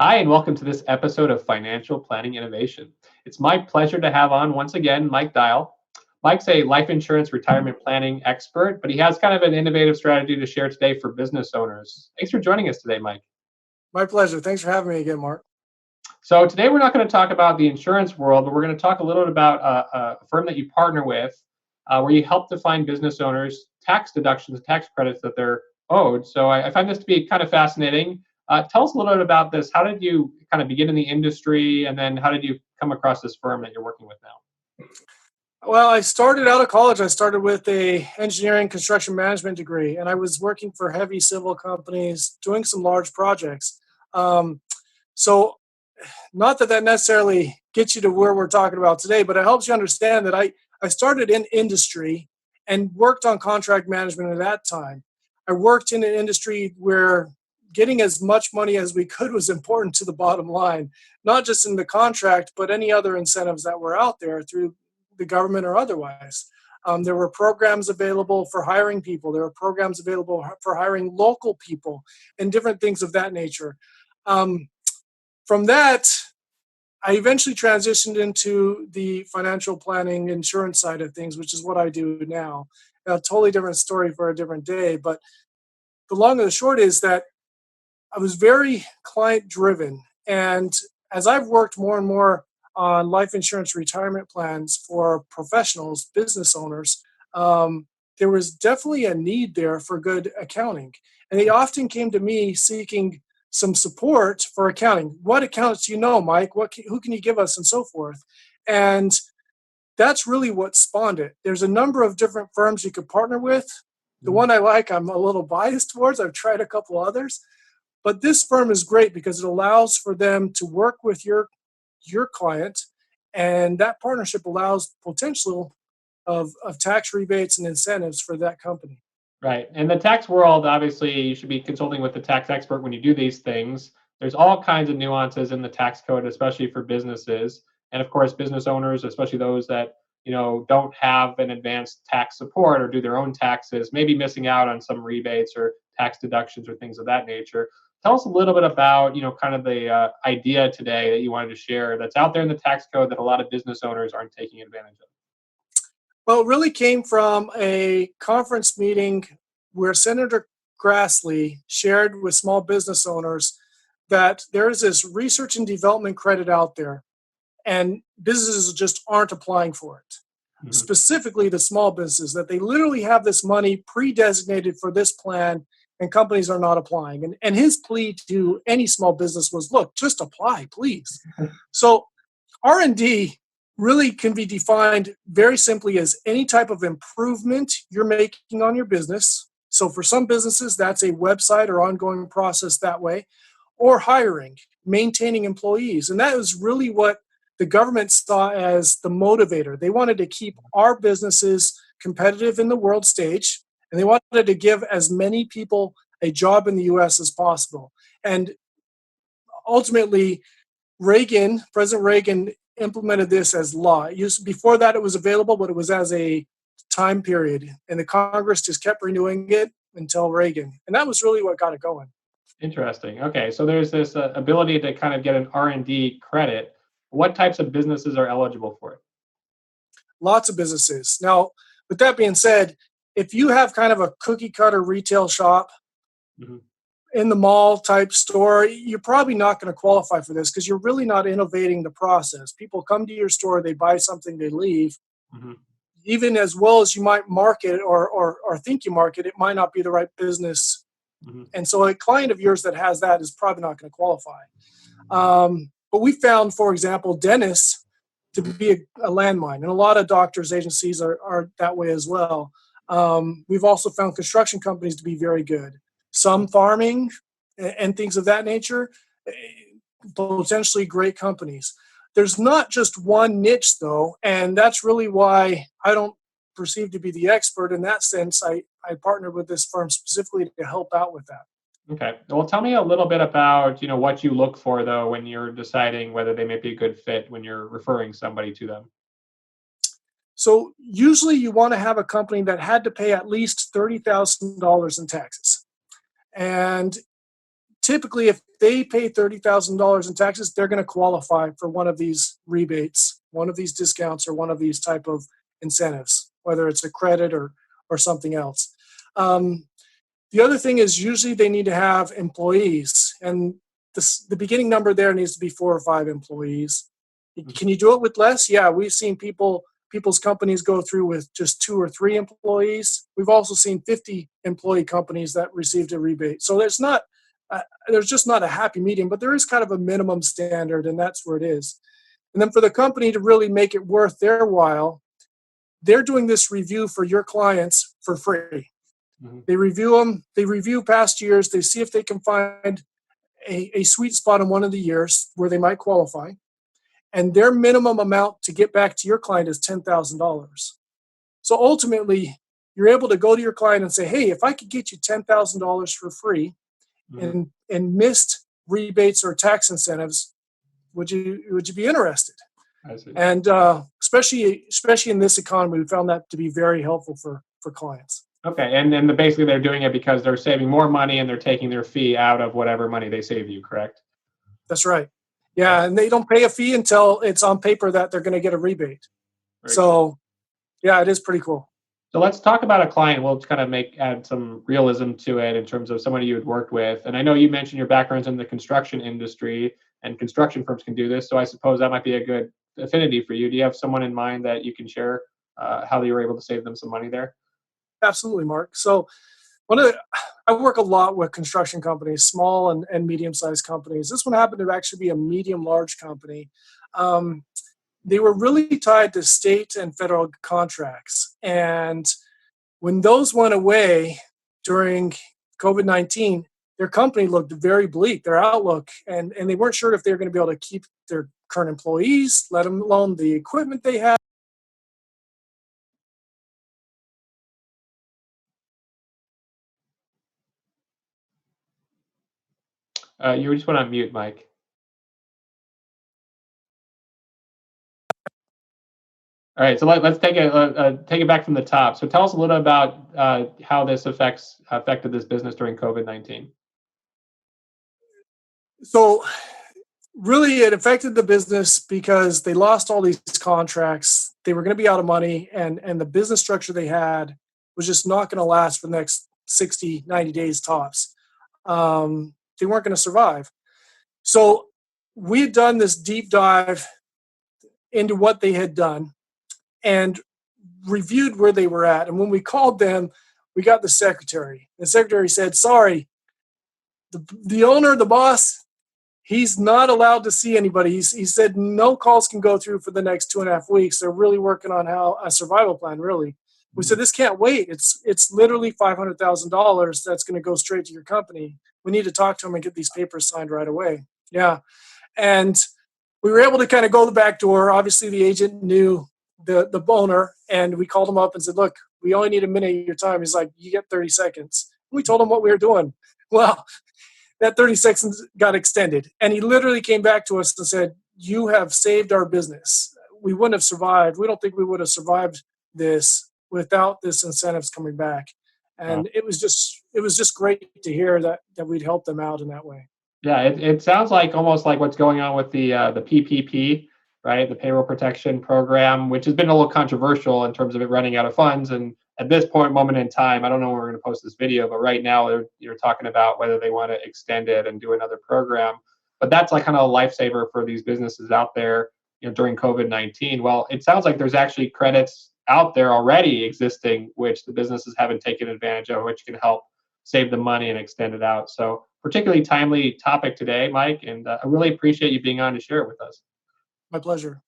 Hi, and welcome to this episode of Financial Planning Innovation. It's my pleasure to have on once again Mike Dyal. Mike's a life insurance retirement planning expert, but he has kind of an innovative strategy to share today for business owners. Thanks for joining us today, Mike. My pleasure. Thanks for having me again, Mark. So, today we're not going to talk about the insurance world, but we're going to talk a little bit about a firm that you partner with where you help to find business owners tax deductions, tax credits that they're owed. So, I find this to be kind of fascinating. Tell us a little bit about this. How did you kind of begin in the industry, and then how did you come across this firm that you're working with now? Well, I started out of college. I started with a engineering construction management degree, and I was working for heavy civil companies doing some large projects. Um, so, not that necessarily gets you to where we're talking about today, but it helps you understand that I started in industry and worked on contract management at that time. I worked in an industry where getting as much money as we could was important to the bottom line, not just in the contract, but any other incentives that were out there through the government or otherwise. There were programs available for hiring people. There were programs available for hiring local people and different things of that nature. Um, from that, I eventually transitioned into the financial planning insurance side of things, which is what I do now. A totally different story for a different day. But the long and the short is that I was very client driven. And as I've worked more and more on life insurance retirement plans for professionals, business owners, there was definitely a need there for good accounting. And they often came to me seeking some support for accounting. What accounts do you know, Mike? Who can you give us, and so forth? And that's really what spawned it. There's a number of different firms you could partner with. The one I like, I'm a little biased towards. I've tried a couple others, but this firm is great because it allows for them to work with your client, and that partnership allows potential of tax rebates and incentives for that company. Right. In the tax world, obviously, you should be consulting with the tax expert when you do these things. There's all kinds of nuances in the tax code, especially for businesses. And of course, business owners, especially those that, don't have an advanced tax support or do their own taxes, maybe missing out on some rebates or tax deductions or things of that nature. Tell us a little bit about, kind of the idea today that you wanted to share that's out there in the tax code that a lot of business owners aren't taking advantage of. Well, it really came from a conference meeting where Senator Grassley shared with small business owners that there is this research and development credit out there, and businesses just aren't applying for it. Mhm. Specifically, the small businesses, that they literally have this money pre-designated for this plan, and companies are not applying. And his plea to any small business was, look, just apply, please. So R&D really can be defined very simply as any type of improvement you're making on your business. So for some businesses, that's a website or ongoing process that way, or hiring, maintaining employees. And that was really what the government saw as the motivator. They wanted to keep our businesses competitive in the world stage, and they wanted to give as many people a job in the US as possible. And ultimately, President Reagan implemented this as law. Before that, it was available, but it was as a time period. And the Congress just kept renewing it until Reagan. And that was really what got it going. Interesting. Okay, so there's this ability to kind of get an R&D credit. What types of businesses are eligible for it? Lots of businesses. Now, with that being said, if you have kind of a cookie cutter retail shop Mhm. in the mall type store, you're probably not going to qualify for this because you're really not innovating the process. People come to your store, they buy something, they leave. Mhm. Even as well as you might market or think you market, it might not be the right business. Mhm. And so a client of yours that has that is probably not going to qualify. But we found, for example, dentists to be a landmine, and a lot of doctors' agencies are that way as well. We've also found construction companies to be very good. Some farming and things of that nature, potentially great companies. There's not just one niche, though, and that's really why I don't perceive to be the expert in that sense. I partnered with this firm specifically to help out with that. Okay. Well, tell me a little bit about, what you look for though when you're deciding whether they may be a good fit when you're referring somebody to them. So usually you want to have a company that had to pay at least $30,000 in taxes. And typically, if they pay $30,000 in taxes, they're going to qualify for one of these rebates, one of these discounts, or one of these type of incentives, whether it's a credit or something else. Um, the other thing is usually they need to have employees, and the beginning number there needs to be 4 or 5 employees. Can you do it with less? Yeah, we've seen people's companies go through with just 2 or 3 employees. We've also seen 50 employee companies that received a rebate. So there's just not a happy medium, but there is kind of a minimum standard, and that's where it is. And then for the company to really make it worth their while, they're doing this review for your clients for free. Mm-hmm. They review them, they review past years, they see if they can find a sweet spot in one of the years where they might qualify. And their minimum amount to get back to your client is $10,000. So ultimately, you're able to go to your client and say, hey, if I could get you $10,000 for free, Mm-hmm. and missed rebates or tax incentives, would you be interested? I see. And especially in this economy, we found that to be very helpful for clients. Okay, and basically they're doing it because they're saving more money and they're taking their fee out of whatever money they save you, correct? That's right. Yeah, and they don't pay a fee until it's on paper that they're going to get a rebate. Very cool. So, yeah, it is pretty cool. So let's talk about a client. We'll kind of add some realism to it in terms of somebody you had worked with. And I know you mentioned your background's in the construction industry, and construction firms can do this. So I suppose that might be a good affinity for you. Do you have someone in mind that you can share how you were able to save them some money there? Absolutely, Mark. So I work a lot with construction companies, small and medium-sized companies. This one happened to actually be a medium-large company. They were really tied to state and federal contracts. And when those went away during COVID-19, their company looked very bleak, their outlook, and they weren't sure if they were going to be able to keep their current employees, let alone the equipment they had. You just went on mute, Mike. All right, so let's take it back from the top. So tell us a little about how this affected this business during COVID-19. So really it affected the business because they lost all these contracts. They were going to be out of money, and the business structure they had was just not going to last for the next 60, 90 days tops. They weren't going to survive. So we had done this deep dive into what they had done and reviewed where they were at. And when we called them, we got the secretary. The secretary said, sorry, the owner, the boss, he's not allowed to see anybody. He said no calls can go through for the next 2.5 weeks. They're really working on a survival plan, really. We said, this can't wait. It's literally $500,000 that's going to go straight to your company. We need to talk to him and get these papers signed right away. Yeah. And we were able to kind of go the back door. Obviously, the agent knew the owner, and we called him up and said, look, we only need a minute of your time. He's like, you get 30 seconds. We told him what we were doing. Well, that 30 seconds got extended. And he literally came back to us and said, you have saved our business. We wouldn't have survived. We don't think we would have survived this without this incentives coming back. And Wow. it was just great to hear that we'd help them out in that way. Yeah, it sounds like almost like what's going on with the PPP, right? The payroll protection program, which has been a little controversial in terms of it running out of funds. And at this moment in time, I don't know when we're going to post this video, but right now you're talking about whether they want to extend it and do another program. But that's like kind of a lifesaver for these businesses out there, during COVID-19. Well, it sounds like there's actually credits out there already existing, which the businesses haven't taken advantage of, which can help save the money and extend it out. So particularly timely topic today, Mike, and I really appreciate you being on to share it with us. My pleasure.